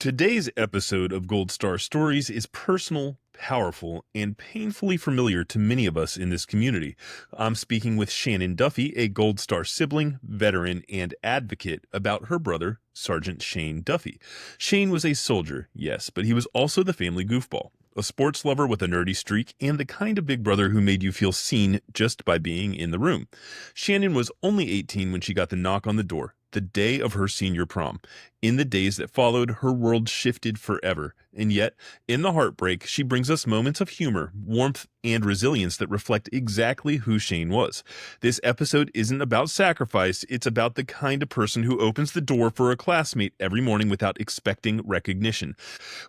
Today's episode of Gold Star Stories is personal, powerful, and painfully familiar to many of us in this community. I'm speaking with Shannon Duffy, a Gold Star sibling, veteran, and advocate about her brother, Sergeant Shane Duffy. Shane was a soldier, yes, but he was also the family goofball, a sports lover with a nerdy streak, and the kind of big brother who made you feel seen just by being in the room. Shannon was only 18 when she got the knock on the door, the day of her senior prom. In the days that followed, her world shifted forever. And yet, in the heartbreak, she brings us moments of humor, warmth, and resilience that reflect exactly who Shane was. This episode isn't about sacrifice, it's about the kind of person who opens the door for a classmate every morning without expecting recognition.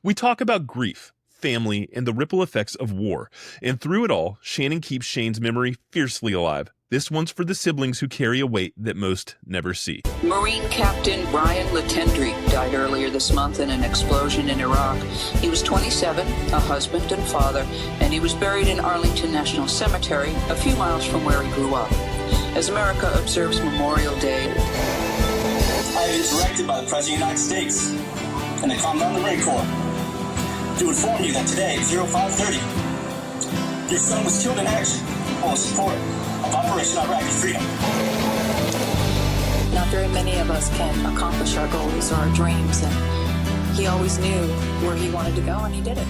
We talk about grief, family, and the ripple effects of war. And through it all, Shannon keeps Shane's memory fiercely alive. This one's for the siblings who carry a weight that most never see. Marine Captain Brian Letendre died earlier this month in an explosion in Iraq. He was 27, a husband and father, and he was buried in Arlington National Cemetery, a few miles from where he grew up. As America observes Memorial Day, I have been directed by the President of the United States and the Commandant of the Marine Corps to inform you that today at 0530, your son was killed in action while in support of Operation Iraqi Freedom. not very many of us can accomplish our goals or our dreams, and he always knew where he wanted to go, and he did it.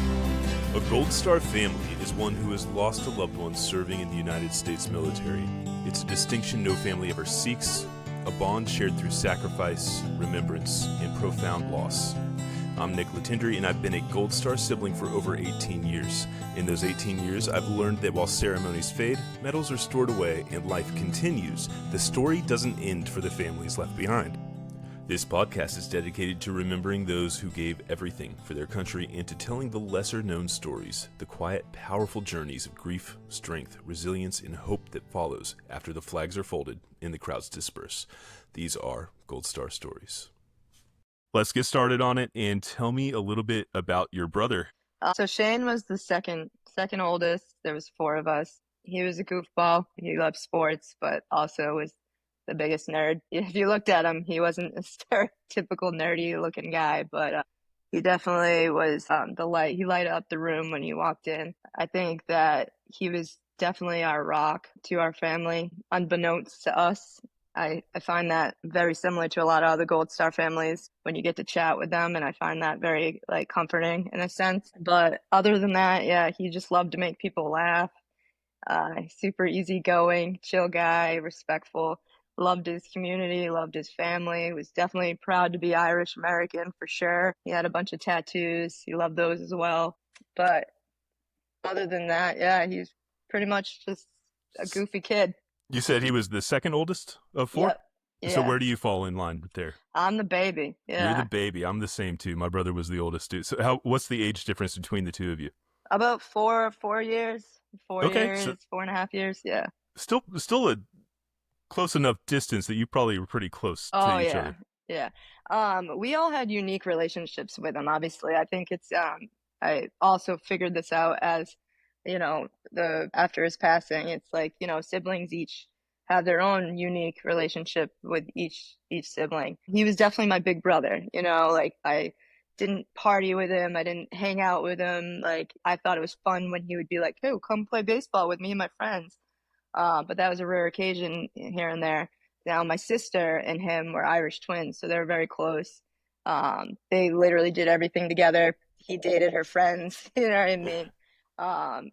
A Gold Star family is one who has lost a loved one serving in the United States military. It's a distinction no family ever seeks, a bond shared through sacrifice, remembrance, and profound loss. I'm Nick Letendre, and I've been a Gold Star sibling for over 18 years. In those 18 years, I've learned that while ceremonies fade, medals are stored away, and life continues, the story doesn't end for the families left behind. This podcast is dedicated to remembering those who gave everything for their country and to telling the lesser-known stories, the quiet, powerful journeys of grief, strength, resilience, and hope that follows after the flags are folded and the crowds disperse. These are Gold Star Stories. Let's get started on it, and tell me a little bit about your brother. So Shane was the second oldest. There was four of us. He was a goofball. He loved sports, but also was the biggest nerd. If you looked at him, he wasn't a stereotypical nerdy looking guy, but he definitely was the light. He lighted up the room when you walked in. I think that he was definitely our rock to our family, unbeknownst to us. I find that very similar to a lot of other Gold Star families when you get to chat with them, and I find that very comforting in a sense. But other than that, yeah, he just loved to make people laugh. Super easygoing, chill guy, respectful, loved his community, loved his family, was definitely proud to be Irish American for sure. He had a bunch of tattoos. He loved those as well. But other than that, yeah, he's pretty much just a goofy kid. You said he was the second oldest of four? Yep. Yeah. So where do you fall in line there? I'm the baby. Yeah. You're the baby. I'm the same too. My brother was the oldest too. So what's the age difference between the two of you? About 4 years. 4 Okay, years, so 4.5 years. Yeah. Still a close enough distance that you probably were pretty close to each other. Yeah. We all had unique relationships with him. Obviously, I think it's I also figured this out as after his passing. It's siblings each have their own unique relationship with each sibling. He was definitely my big brother. I didn't party with him. I didn't hang out with him. I thought it was fun when he would be like, "Hey, come play baseball with me and my friends." But that was a rare occasion here and there. Now, my sister and him were Irish twins, so they were very close. They literally did everything together. He dated her friends, you know what I mean?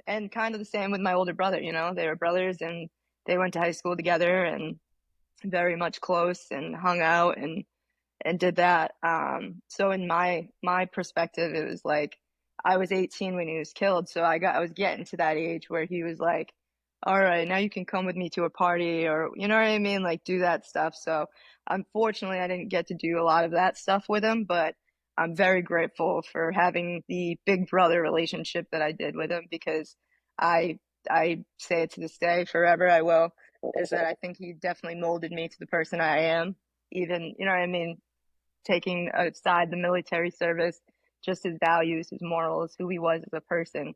And kind of the same with my older brother, they were brothers and they went to high school together and very much close and hung out and did that. So in my perspective, it was like I was 18 when he was killed. So I was getting to that age where he was like, all right, now you can come with me to a party, or you know what I mean? Do that stuff. So unfortunately, I didn't get to do a lot of that stuff with him, but I'm very grateful for having the big brother relationship that I did with him, because I say it to this day, forever I will, is that I think he definitely molded me to the person I am. Even, you know what I mean, taking aside the military service, just his values, his morals, who he was as a person,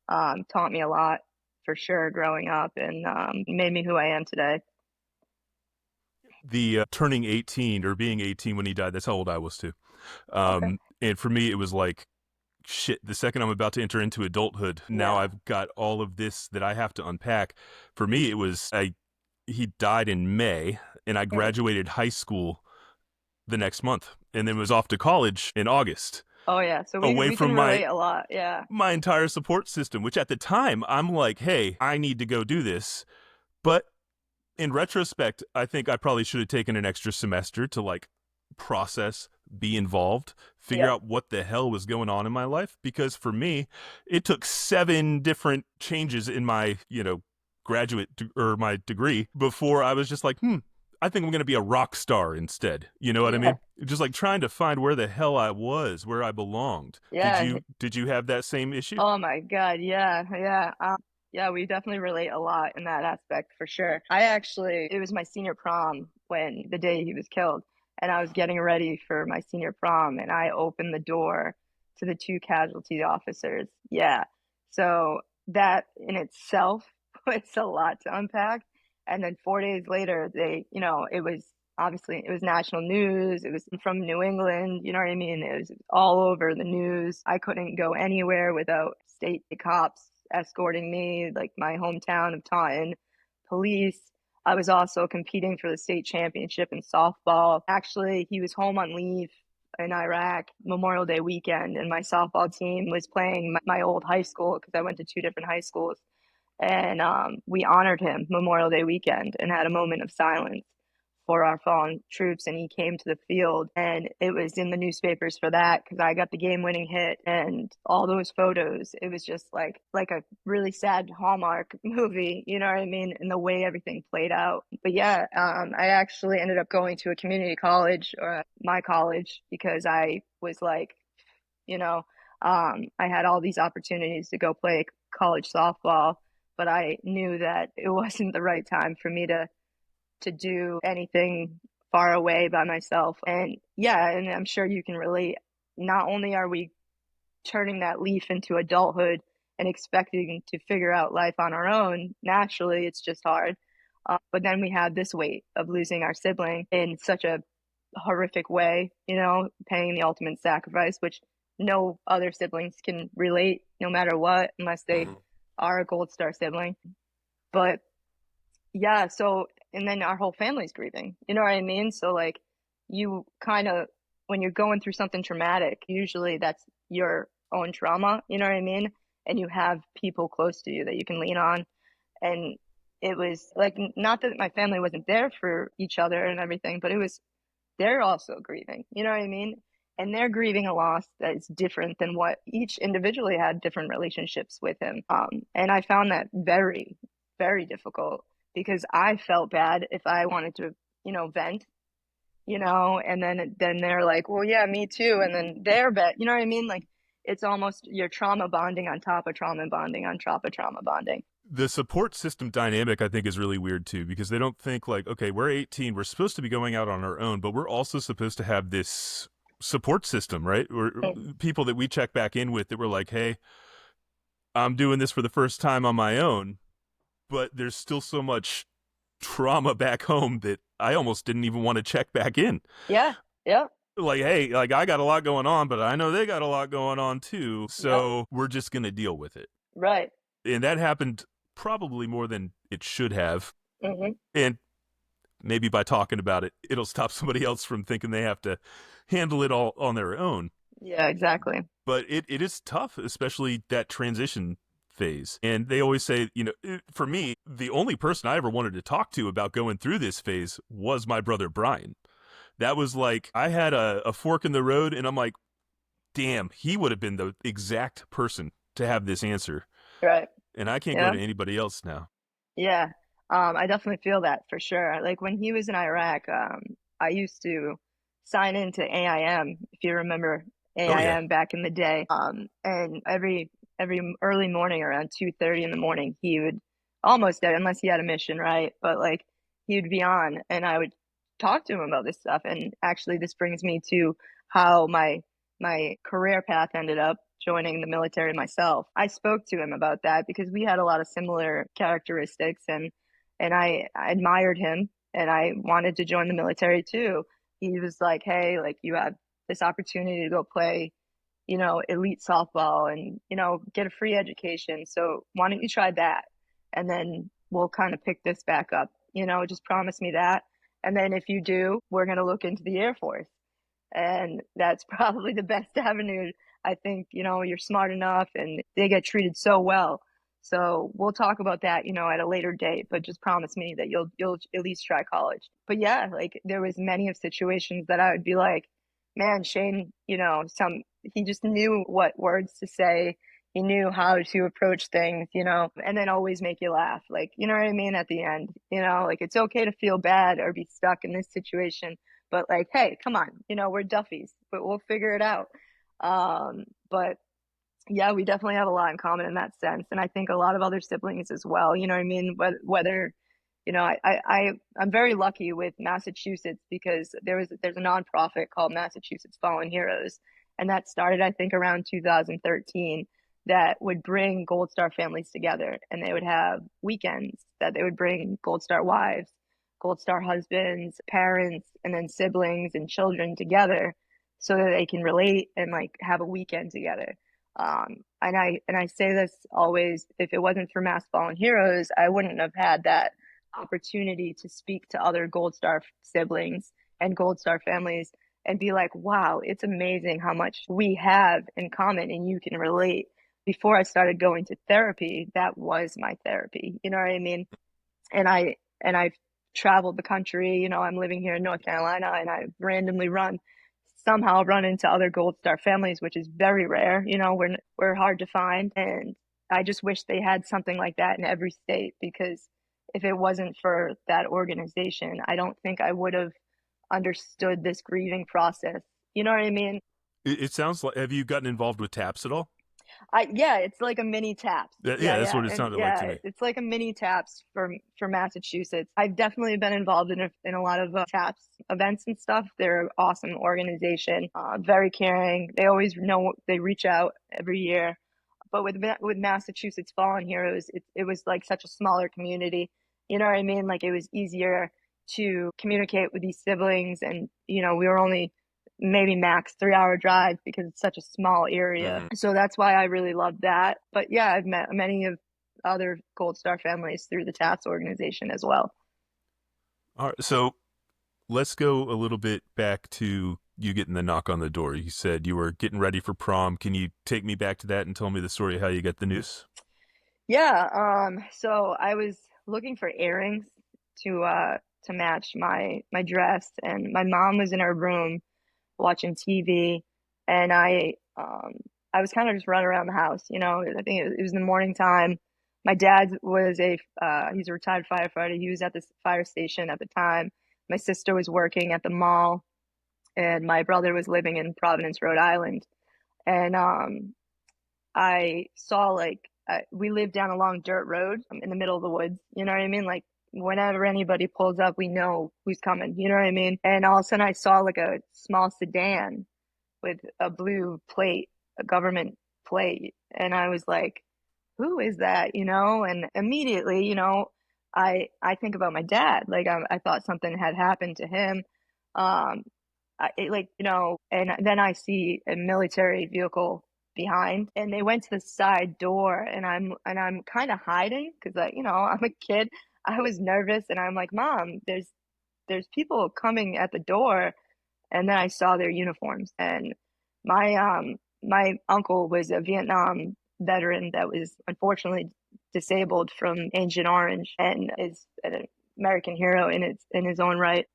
taught me a lot for sure growing up, and made me who I am today. The turning 18 or being 18 when he died, that's how old I was too. Okay. And for me, it was like, shit, the second I'm about to enter into adulthood, now Yeah. I've got all of this that I have to unpack. For me, it was, he died in May, and I Mm. graduated high school the next month, and then was off to college in August, Oh yeah. So we away we can from relate a lot. Yeah. my entire support system, which at the time I'm like, hey, I need to go do this. But in retrospect, I think I probably should have taken an extra semester to like process, be involved, figure Yeah. out what the hell was going on in my life. Because for me, it took 7 different changes in my, or my degree before I was just like, I think I'm going to be a rock star instead. You know what I Yeah. mean? Just like trying to find where the hell I was, where I belonged. Did Yeah. you have that same issue? Oh my God. Yeah. Yeah. Yeah, we definitely relate a lot in that aspect for sure. It was my senior prom when the day he was killed, and I was getting ready for my senior prom, and I opened the door to the two casualty officers. Yeah. So that in itself was a lot to unpack. And then 4 days later, it was national news. It was from New England, you know what I mean? It was all over the news. I couldn't go anywhere without state cops escorting me, like my hometown of Taunton, police. I was also competing for the state championship in softball. Actually, he was home on leave in Iraq Memorial Day weekend, and my softball team was playing my old high school because I went to 2 different high schools. And we honored him Memorial Day weekend and had a moment of silence for our fallen troops. And he came to the field, and it was in the newspapers for that because I got the game-winning hit and all those photos. It was just like a really sad Hallmark movie, you know what I mean? And the way everything played out. But yeah, I actually ended up going to a community college, or my college, because I was like, you know, I had all these opportunities to go play college softball, but I knew that it wasn't the right time for me to do anything far away by myself. And yeah, and I'm sure you can relate. Not only are we turning that leaf into adulthood and expecting to figure out life on our own, naturally, it's just hard. But then we have this weight of losing our sibling in such a horrific way, paying the ultimate sacrifice, which no other siblings can relate no matter what, unless they Mhm. are a Gold Star sibling. But yeah, so, and then our whole family's grieving, you know what I mean? So, like, you kind of, when you're going through something traumatic, usually that's your own trauma, you know what I mean? And you have people close to you that you can lean on. And it was like, not that my family wasn't there for each other and everything, but they're also grieving, you know what I mean? And they're grieving a loss that is different than what each individually had different relationships with him. And I found that very, very difficult because I felt bad if I wanted to, vent, and then they're like, well, yeah, me too. And then they're bad, you know what I mean? Like, it's almost you're trauma bonding on top of trauma bonding on top of trauma bonding. The support system dynamic, I think, is really weird too, because they don't think like, okay, we're 18, we're supposed to be going out on our own, but we're also supposed to have this support system, right? Or people that we check back in with that were like, hey, I'm doing this for the first time on my own, but there's still so much trauma back home that I almost didn't even want to check back in. Yeah. Yep. Like, hey, like I got a lot going on, but I know they got a lot going on too. Yep. So we're just going to deal with it. Right. And that happened probably more than it should have. Hmm. And maybe by talking about it, it'll stop somebody else from thinking they have to handle it all on their own. Yeah, exactly. But it is tough, especially that transition phase. And they always say, for me, the only person I ever wanted to talk to about going through this phase was my brother Brian. That was like, I had a fork in the road, and I'm like, damn, he would have been the exact person to have this answer. Right. And I can't Yeah. go to anybody else now. Yeah. I definitely feel that for sure. Like when he was in Iraq, I used to sign into AIM, if you remember Oh, yeah. AIM back in the day. And every early morning around 2:30 in the morning, he would almost dead unless he had a mission, right? But like he would be on and I would talk to him about this stuff. And actually this brings me to how my career path ended up joining the military myself. I spoke to him about that because we had a lot of similar characteristics and I admired him and I wanted to join the military too. He was like, hey, like you have this opportunity to go play, elite softball and, get a free education. So why don't you try that? And then we'll kind of pick this back up, just promise me that. And then if you do, we're going to look into the Air Force. And that's probably the best avenue. I think, you're smart enough and they get treated so well. So we'll talk about that, at a later date, but just promise me that you'll at least try college. But yeah, like there was many of situations that I would be like, man, Shane, he just knew what words to say. He knew how to approach things, and then always make you laugh. Like, you know what I mean? At the end, like it's okay to feel bad or be stuck in this situation, but like, hey, come on, we're Duffys, but we'll figure it out. But yeah, we definitely have a lot in common in that sense. And I think a lot of other siblings as well, you know what I mean? Whether I'm very lucky with Massachusetts because there's a nonprofit called Massachusetts Fallen Heroes, and that started, I think, around 2013 that would bring Gold Star families together, and they would have weekends that they would bring Gold Star wives, Gold Star husbands, parents, and then siblings and children together so that they can relate and like have a weekend together. And I say this always, if it wasn't for Mass Fallen Heroes, I wouldn't have had that opportunity to speak to other Gold Star siblings and Gold Star families and be like, wow, it's amazing how much we have in common and you can relate. Before I started going to therapy, that was my therapy. You know what I mean? And I've traveled the country, I'm living here in North Carolina and I randomly somehow run into other Gold Star families, which is very rare. We're hard to find. And I just wish they had something like that in every state because if it wasn't for that organization, I don't think I would have understood this grieving process. You know what I mean? It sounds like, have you gotten involved with TAPS at all? Yeah, it's like a mini TAPS. Yeah, that's Yeah, what it and sounded like to yeah, me. it's like a mini TAPS for Massachusetts. I've definitely been involved in a lot of TAPS events and stuff. They're an awesome organization, very caring. They always know they reach out every year. But with Massachusetts Fallen Heroes, it was like such a smaller community. You know what I mean? Like it was easier to communicate with these siblings, and we were only maybe max 3 hour drive because it's such a small area. So that's why I really love that. But yeah, I've met many of other Gold Star families through the TAPS organization as well. All right, so let's go a little bit back to you getting the knock on the door. You said you were getting ready for prom. Can you take me back to that and tell me the story of how you got the news? Yeah, so I was looking for earrings to match my dress, and my mom was in her room watching TV, and I was kind of just running around the house. I think it was in the morning time. My dad was he's a retired firefighter. He was at this fire station at the time. My sister was working at the mall, and my brother was living in Providence, Rhode Island. And I saw like we lived down a long dirt road in the middle of the woods. You know what I mean? Like whenever anybody pulls up, we know who's coming. You know what I mean? And all of a sudden, I saw like a small sedan with a blue plate, a government plate, and I was like, "Who is that?" And immediately, I think about my dad. Like I thought something had happened to him. Um, and then I see a military vehicle behind, and they went to the side door, and I'm kind of hiding because I'm a kid. I was nervous, and I'm like, Mom, there's people coming at the door, and then I saw their uniforms, and my uncle was a Vietnam veteran that was unfortunately disabled from Agent Orange and is an American hero in his own right.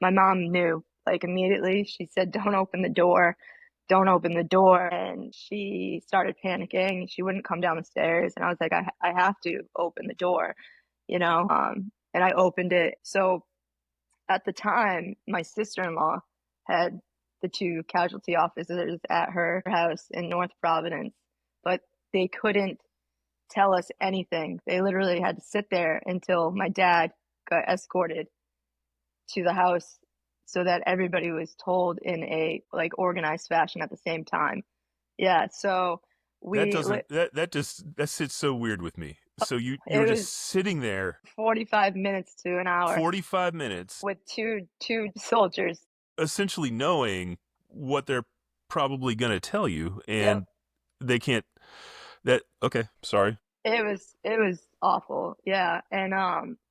My mom knew like immediately. She said, "Don't open the door. Don't open the door." And she started panicking. She wouldn't come down the stairs. And I was like, I have to open the door, and I opened it. So at the time, my sister-in-law had the two casualty officers at her house in North Providence, but they couldn't tell us anything. They literally had to sit there until my dad got escorted to the house so that everybody was told in a like organized fashion at the same time. Yeah, so That we doesn't that that just that sits so weird with me. So you It were just was sitting there 45 minutes to an hour 45 minutes, with two soldiers. essentially knowing what they're probably going to tell you, Yep. and they can't. That okay? Sorry. It was awful. Yeah. And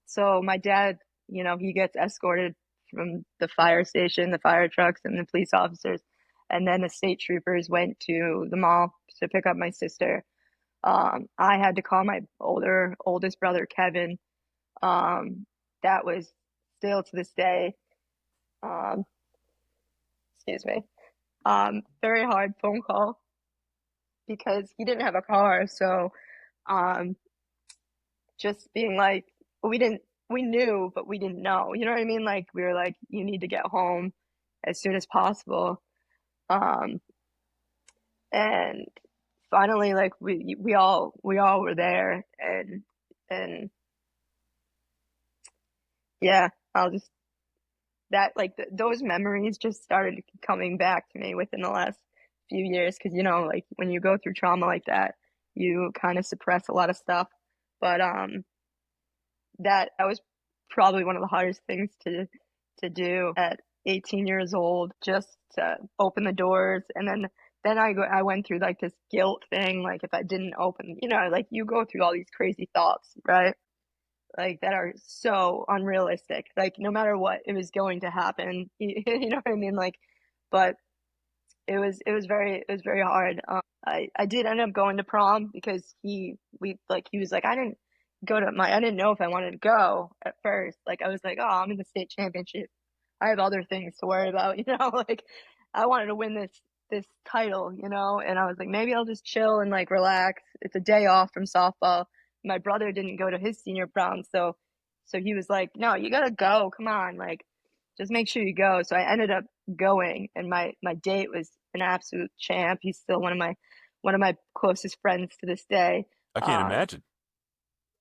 so my dad, he gets escorted from the fire station, the fire trucks and the police officers, and then the state troopers went to the mall to pick up my sister. I had to call my oldest brother Kevin. That was still to this day, um, excuse me, very hard phone call because he didn't have a car. So um, just being like, we didn't, we knew, but we didn't know. You know what I mean? Like we were like, you need to get home as soon as possible. Um, and finally, like we all were there, and yeah, I'll just that like those memories just started coming back to me within the last few years because like when you go through trauma like that, you kind of suppress a lot of stuff. But that was probably one of the hardest things to do at 18 years old, just to open the doors. And then I went through like this guilt thing, like if I didn't open, like you go through all these crazy thoughts, right? Like that are so unrealistic. Like no matter what, it was going to happen. You know what I mean? Like, but it was very hard. I did end up going to prom because he was like I didn't know if I wanted to go at first. Like I was like, oh, I'm in the state championship. I have other things to worry about, like I wanted to win this title, and I was like, maybe I'll just chill and like relax. It's a day off from softball. My brother didn't go to his senior prom, so he was like, no, you gotta go. Come on, like just make sure you go. So I ended up going, and my date was an absolute champ. He's still one of my closest friends to this day. I can't Um, imagine.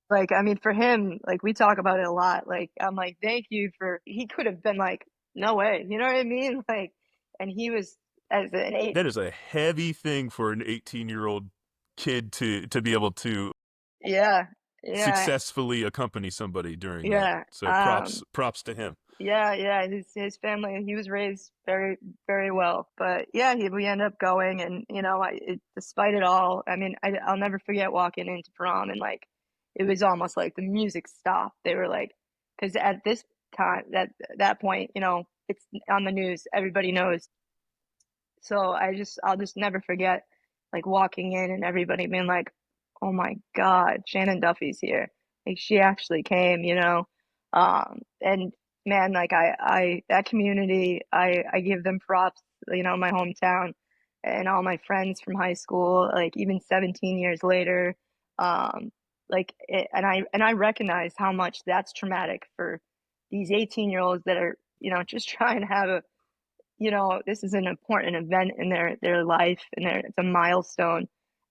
like I mean, for him, like we talk about it a lot. Like I'm like, thank you for. He could have been like, no way, you know what I mean? Like, and he was as an eight. That is a heavy thing for an 18-year-old kid to be able to Yeah, yeah, successfully accompany somebody during that. yeah. So props to him. Yeah, yeah. His family. He was raised very, very well. But yeah, we ended up going, and despite it all, I mean, I'll never forget walking into prom, and like, it was almost like the music stopped. They were like, because at this time, that point, it's on the news. Everybody knows. So I'll just never forget, like walking in and everybody being like, "Oh my God, Shannon Duffy's here!" Like she actually came, and man, like that community, I give them props. My hometown and all my friends from high school, like even 17 years later, um, and I recognize how much that's traumatic for these 18-year-olds that are, just trying to have this is an important event in their life, and it's a milestone,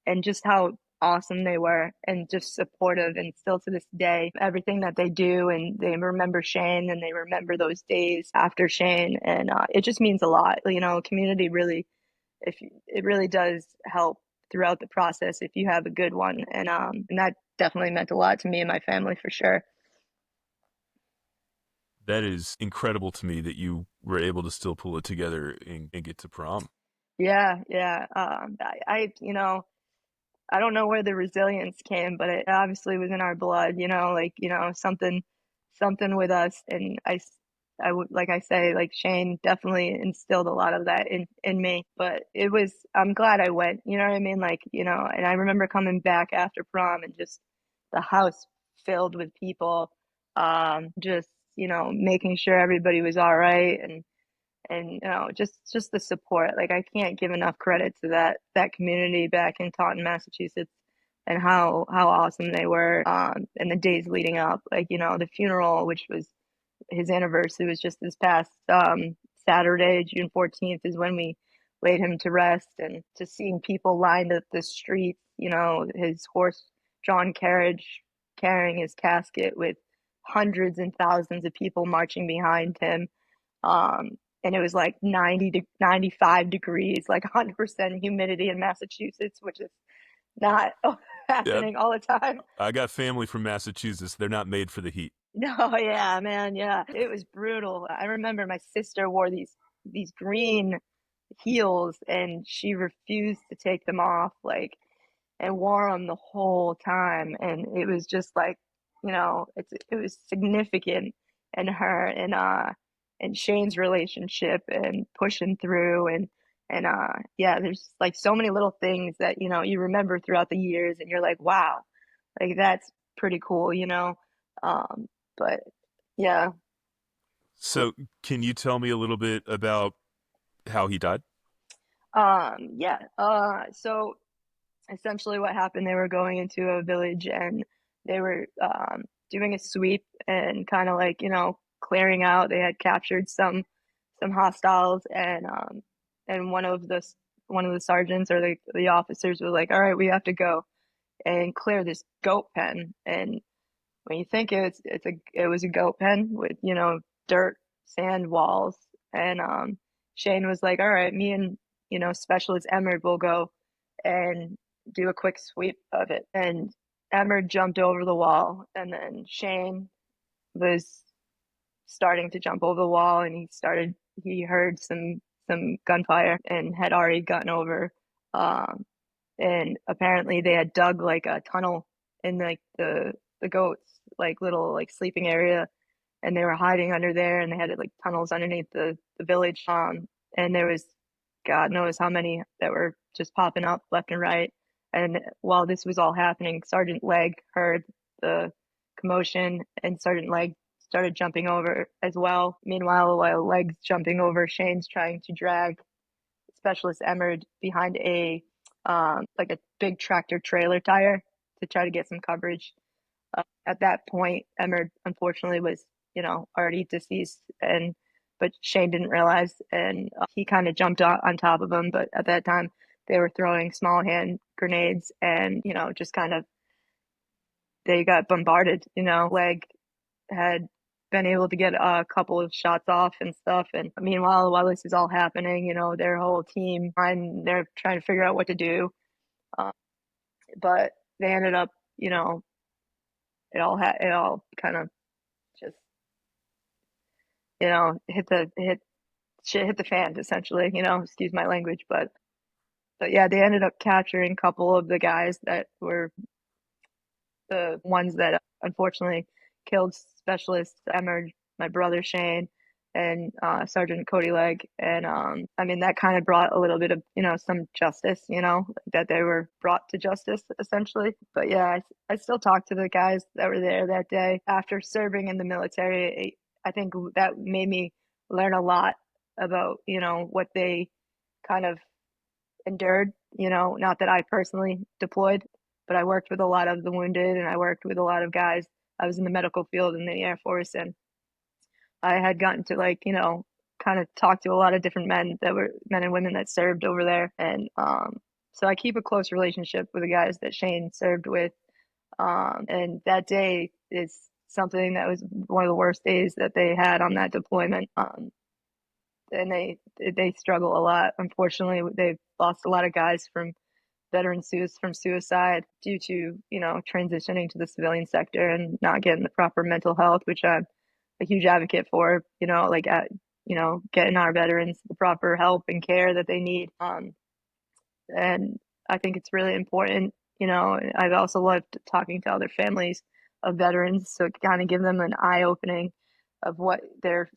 and just how awesome they were and just supportive, and still to this day everything that they do, and they remember Shane and they remember those days after Shane, and it just means a lot. Community really, if it really does help throughout the process if you have a good one, and that definitely meant a lot to me and my family for sure. That is incredible to me that you were able to still pull it together and get to prom. Yeah, yeah. I don't know where the resilience came, but it obviously was in our blood, like, something with us. And I would, like I say, like Shane definitely instilled a lot of that in me, but I'm glad I went, you know what I mean? Like, and I remember coming back after prom and just the house filled with people, just, making sure everybody was all right. And just the support. Like I can't give enough credit to that community back in Taunton, Massachusetts, and how awesome they were, and the days leading up, like the funeral, which was his anniversary, was just this past Saturday, June 14th, is when we laid him to rest. And just seeing people lined up the streets, his horse drawn carriage carrying his casket with hundreds and thousands of people marching behind him, um, and it was like 90 to 95 degrees, like 100% humidity in Massachusetts, which is not Yeah, happening all the time. I got family from Massachusetts. They're not made for the heat. No, yeah, man, yeah. It was brutal. I remember my sister wore these green heels and she refused to take them off, like, and wore them the whole time. And it was just like, it was significant in her and Shane's relationship and pushing through and yeah, there's like so many little things that, you remember throughout the years and you're like, wow, like that's pretty cool. Um, but yeah. So, can you tell me a little bit about how he died? Yeah. So essentially what happened, they were going into a village and they were doing a sweep and kind of like, clearing out. They had captured some hostiles and one of the sergeants or the officers was like, all right, we have to go and clear this goat pen. And when you think it was a goat pen with, dirt, sand walls. And Shane was like, all right, me and, specialist Emmerd will go and do a quick sweep of it. And Emmerd jumped over the wall and then Shane was starting to jump over the wall and he heard some gunfire and had already gotten over. And apparently they had dug like a tunnel in like the goats like little like sleeping area and they were hiding under there and they had like tunnels underneath the village and there was God knows how many that were just popping up left and right. And while this was all happening, Sergeant Legg heard the commotion and Sergeant Legg started jumping over as well. Meanwhile, while Legg's jumping over, Shane's trying to drag Specialist Emmerd behind a like a big tractor trailer tire to try to get some coverage. At that point, Emmerd unfortunately was, already deceased, and but Shane didn't realize, and he kind of jumped on top of him. But at that time, they were throwing small hand grenades, and just kind of they got bombarded. Leg had been able to get a couple of shots off and stuff. And meanwhile, while this is all happening, their whole team and they're trying to figure out what to do. Uh, but they ended up, it all kind of just, hit the fan essentially. Excuse my language, but yeah, they ended up capturing a couple of the guys that were the ones that unfortunately killed Specialist Emmerd, my brother Shane, and Sergeant Cody Legg. And I mean, that kind of brought a little bit of, some justice, that they were brought to justice essentially. But yeah, I still talk to the guys that were there that day after serving in the military. I think that made me learn a lot about, what they kind of endured, not that I personally deployed, but I worked with a lot of the wounded and I worked with a lot of guys. I was in the medical field in the Air Force and I had gotten to like, kind of talk to a lot of different men and women that served over there. And so I keep a close relationship with the guys that Shane served with. And that day is something that was one of the worst days that they had on that deployment. And they struggle a lot. Unfortunately, they've lost a lot of guys from from suicide due to transitioning to the civilian sector and not getting the proper mental health, which I'm a huge advocate for. Getting our veterans the proper help and care that they need. And I think it's really important. I've also loved talking to other families of veterans, so it kind of give them an eye opening of what their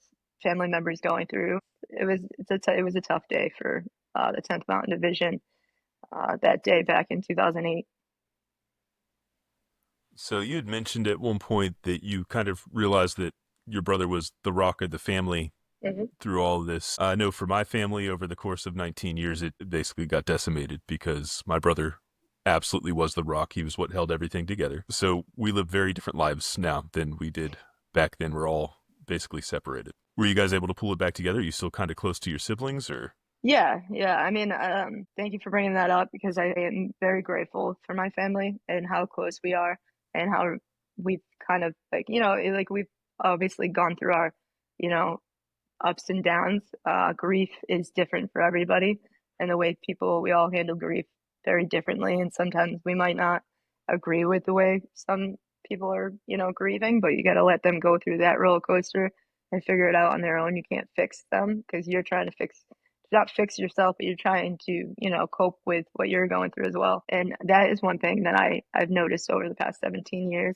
family members going through. It was a tough day for the 10th Mountain Division that day back in 2008. So, you had mentioned at one point that you kind of realized that your brother was the rock of the family through all of this. I know for my family, over the course of 19 years, it basically got decimated because my brother absolutely was the rock. He was what held everything together. So we live very different lives now than we did back then. We're all basically separated. Were you guys able to pull it back together? Are you still kind of close to your siblings, or? Yeah, yeah. I mean, thank you for bringing that up because I am very grateful for my family and how close we are and how we've kind of like, like we've obviously gone through our, you know, ups and downs. Grief is different for everybody, and the way we all handle grief very differently. And sometimes we might not agree with the way some people are, grieving, but you got to let them go through that roller coaster and figure it out on their own. You can't fix them because you're trying to not fix yourself, but you're trying to, cope with what you're going through as well. And that is one thing that I've noticed over the past 17 years.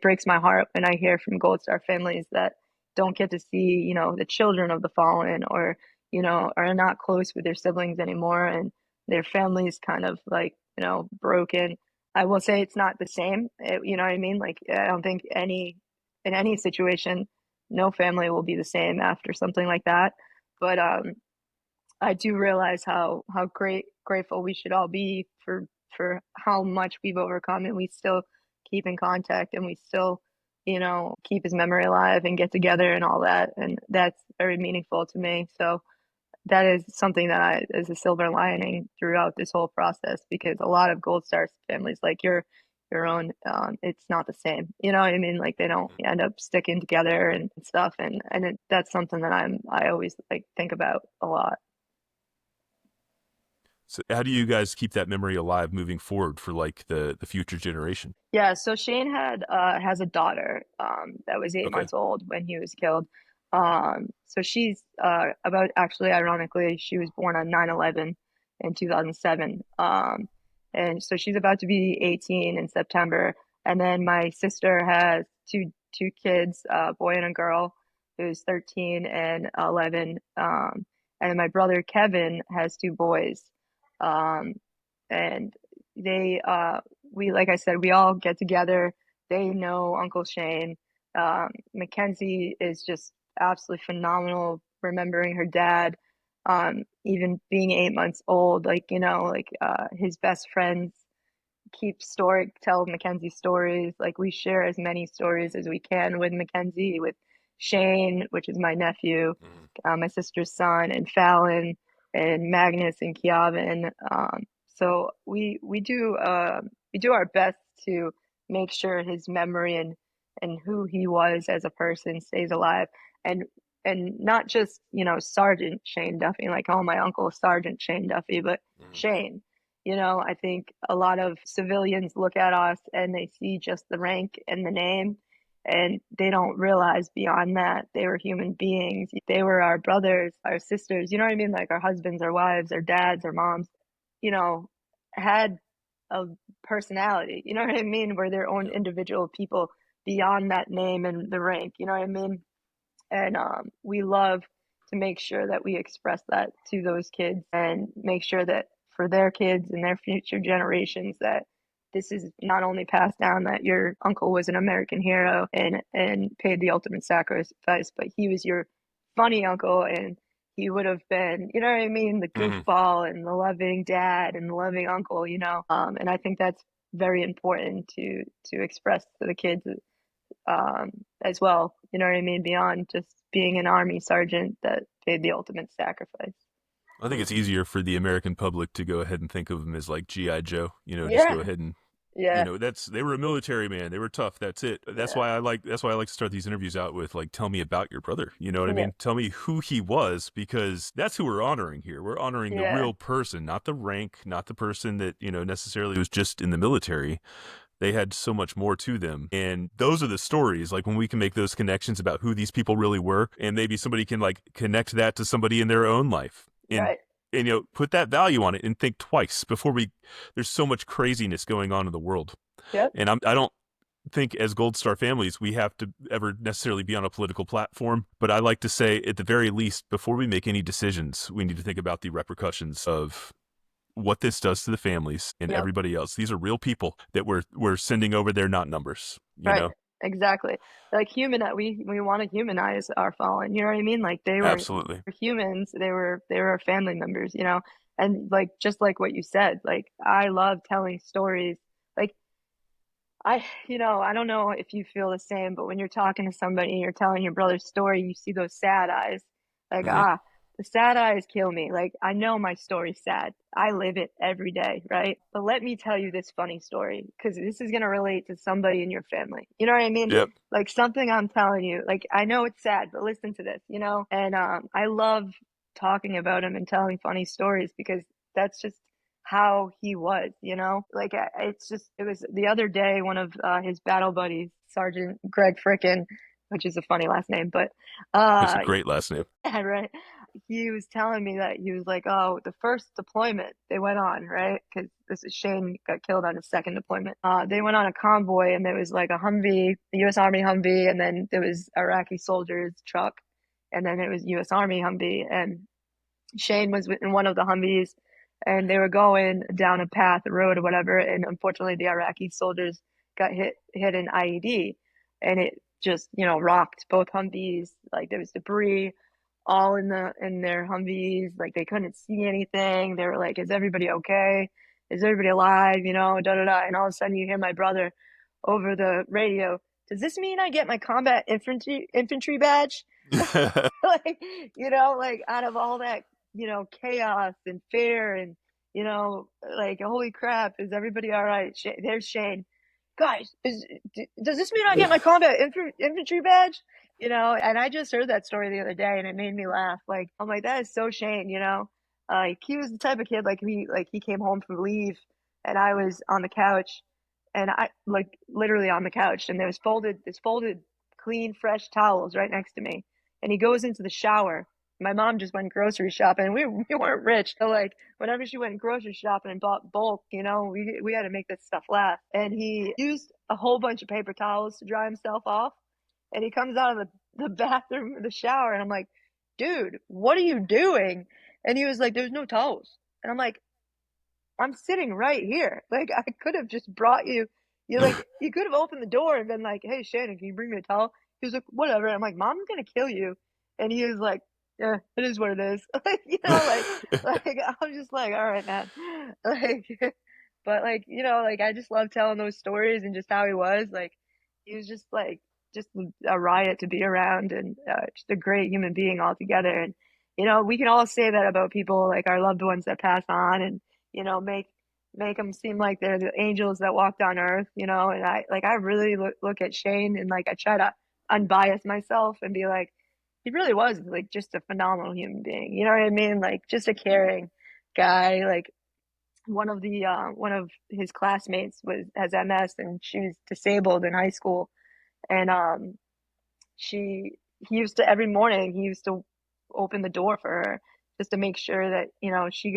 Breaks my heart when I hear from Gold Star families that don't get to see, the children of the fallen, or, are not close with their siblings anymore, and their families kind of like, broken. I will say it's not the same. You know what I mean? Like, I don't think in any situation, no family will be the same after something like that. But I do realize how grateful we should all be for how much we've overcome, and we still keep in contact, and we still, keep his memory alive and get together and all that. And that's very meaningful to me. So that is something that is a silver lining throughout this whole process, because a lot of Gold Star families, like your own, it's not the same. You know what I mean? Like, they don't end up sticking together and stuff. That's something that I always like think about a lot. So how do you guys keep that memory alive moving forward for like the future generation? Yeah, so Shane has a daughter that was eight Okay. months old when he was killed. So she's about, actually, ironically, she was born on 9/11 in 2007. And so she's about to be 18 in September. And then my sister has two kids, a boy and a girl, who's 13 and 11. And then my brother Kevin has two boys. Um, and they we, like I said, we all get together. They know Uncle Shane. Mackenzie is just absolutely phenomenal, remembering her dad, even being 8 months old. Like, his best friends tell Mackenzie stories. Like, we share as many stories as we can with Mackenzie, with Shane, which is my nephew, my sister's son, and Fallon, and Magnus, and Kiavin. So we do our best to make sure his memory and who he was as a person stays alive, and not just, Sergeant Shane Duffy, like, oh, my uncle Sergeant Shane Duffy, but Shane. I think a lot of civilians look at us and they see just the rank and the name, and they don't realize beyond that they were human beings. They were our brothers, our sisters, you know what I mean? Like, our husbands, our wives, our dads, our moms, you know, had a personality, you know what I mean? Were their own individual people beyond that name and the rank, you know what I mean? And we love to make sure that we express that to those kids, and make sure that for their kids and their future generations, that this is not only passed down, that your uncle was an American hero and paid the ultimate sacrifice, but he was your funny uncle, and he would have been, you know what I mean, the Mm-hmm. goofball and the loving dad and the loving uncle, and I think that's very important to express to the kids, as well. You know what I mean? Beyond just being an army sergeant that paid the ultimate sacrifice. I think it's easier for the American public to go ahead and think of him as like G.I. Joe, just go Yeah, ahead and yeah, they were a military man. They were tough. That's it. yeah, That's why I like to start these interviews out with like, tell me about your brother. You know what I yeah, mean? Tell me who he was, because that's who we're honoring here. We're honoring the yeah, real person, not the rank, not the person that, necessarily was just in the military. They had so much more to them. And those are the stories, like when we can make those connections about who these people really were, and maybe somebody can like connect that to somebody in their own life. And right. put that value on it and think twice before there's so much craziness going on in the world. Yep, And I don't think as Gold Star families we have to ever necessarily be on a political platform, but I like to say, at the very least, before we make any decisions, we need to think about the repercussions of what this does to the families and yep, everybody else. These are real people that we're sending over there, not numbers. right. Exactly. Like, we want to humanize our fallen. You know what I mean? Like, they were Absolutely. humans. They were our family members. And like, just like what you said, like, I love telling stories. Like, I don't know if you feel the same, but when you're talking to somebody and you're telling your brother's story, you see those sad eyes. Like, Hmm. the sad eyes kill me. Like, I know my story's sad. I live it every day, right? But let me tell you this funny story, because this is going to relate to somebody in your family. You know what I mean? Yep. Like, something I'm telling you, like, I know it's sad, but listen to this, And I love talking about him and telling funny stories, because that's just how he was, like it was the other day, one of his battle buddies, Sergeant Greg Frickin, which is a funny last name, but That's a uh great last name. yeah, right. He was telling me that he was like, oh, the first deployment they went on, right? Because this is Shane got killed on his second deployment. They went on a convoy, and there was like a Humvee, a U.S. Army Humvee, and then there was Iraqi soldiers' truck, and then it was U.S. Army Humvee, and Shane was in one of the Humvees, and they were going down a path, a road, or whatever, and unfortunately, the Iraqi soldiers got hit an IED, and it just rocked both Humvees. Like there was debris all in their Humvees. Like they couldn't see anything. They were like, "Is everybody okay? Is everybody alive?" Da da da. And all of a sudden, you hear my brother over the radio. Does this mean I get my combat infantry badge? Like, like out of all that, chaos and fear and, like, holy crap, is everybody all right? There's Shane. Guys, does this mean I get my combat infantry badge? And I just heard that story the other day, and it made me laugh. Like, I'm like, that is so Shane, Like he was the type of kid, he came home from leave, and I was on the couch, and I like literally on the couch, and there was folded clean fresh towels right next to me, and he goes into the shower. My mom just went grocery shopping, and we weren't rich, so like whenever she went grocery shopping and bought bulk, we had to make this stuff last. And he used a whole bunch of paper towels to dry himself off, and he comes out of the bathroom, the shower, and I'm like, dude, what are you doing? And he was like, there's no towels. And I'm like, I'm sitting right here. Like I could have just brought you. You could have opened the door and been like, "Hey, Shannon, can you bring me a towel?" He was like, "Whatever." And I'm like, "Mom's gonna kill you," and he was like, "Yeah, it is what it is." Like I'm just like, "All right, man." Like, but like I just love telling those stories and just how he was. Like, he was just a riot to be around, and just a great human being altogether. And we can all say that about people like our loved ones that pass on, and make them seem like they're the angels that walked on earth, and I really look at Shane, and like I try to unbias myself and be like, he really was like just a phenomenal human being, you know what I mean? Like just a caring guy. Like one of his classmates has MS, and she was disabled in high school, and she he used to every morning he used to open the door for her just to make sure that she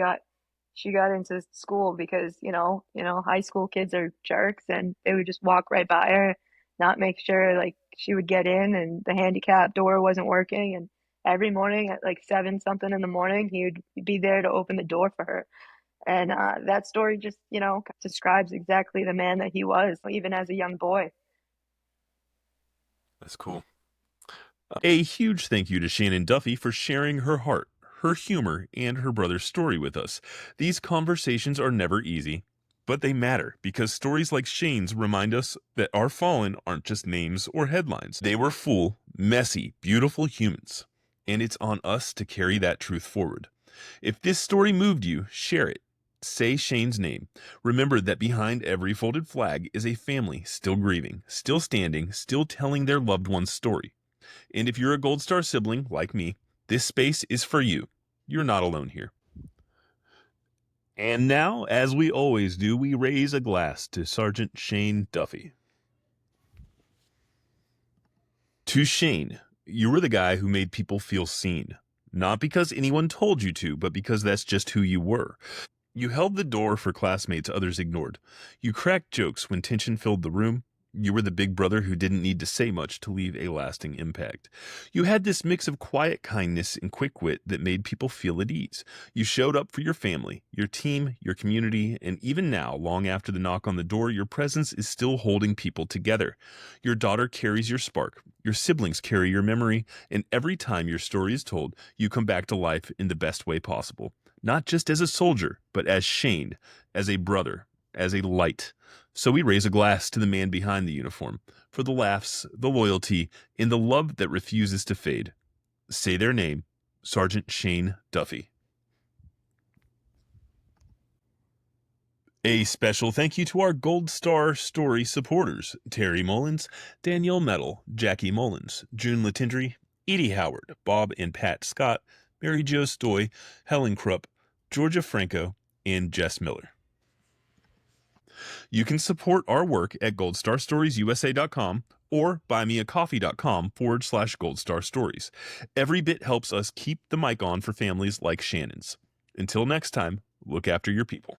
got into school, because high school kids are jerks, and they would just walk right by her, not make sure like she would get in, and the handicap door wasn't working. And every morning at like 7 something in the morning, he would be there to open the door for her. And that story just describes exactly the man that he was, even as a young boy. That's cool. A huge thank you to Shannon Duffy for sharing her heart, her humor, and her brother's story with us. These conversations are never easy, but they matter because stories like Shane's remind us that our fallen aren't just names or headlines. They were full, messy, beautiful humans, and it's on us to carry that truth forward. If this story moved you, share it. Say Shane's name. Remember that behind every folded flag is a family still grieving, still standing, still telling their loved one's story. And if you're a Gold Star sibling like me, this space is for you. You're not alone here. And now, as we always do, we raise a glass to Sergeant Shane Duffy. To Shane, you were the guy who made people feel seen. Not because anyone told you to, but because that's just who you were. You held the door for classmates others ignored. You cracked jokes when tension filled the room. You were the big brother who didn't need to say much to leave a lasting impact. You had this mix of quiet kindness and quick wit that made people feel at ease. You showed up for your family, your team, your community, and even now, long after the knock on the door, your presence is still holding people together. Your daughter carries your spark, your siblings carry your memory, and every time your story is told, you come back to life in the best way possible. Not just as a soldier, but as Shane, as a brother, as a light. So we raise a glass to the man behind the uniform, for the laughs, the loyalty, and the love that refuses to fade. Say their name, Sergeant Shane Duffy. A special thank you to our Gold Star Story supporters, Terry Mullins, Danielle Mettle, Jackie Mullins, June Letendre, Edie Howard, Bob and Pat Scott, Mary Jo Stoy, Helen Krupp, Georgia Franco, and Jess Miller. You can support our work at goldstarStoriesUSA.com or buymeacoffee.com/goldstarstories. Every bit helps us keep the mic on for families like Shannon's. Until next time, look after your people.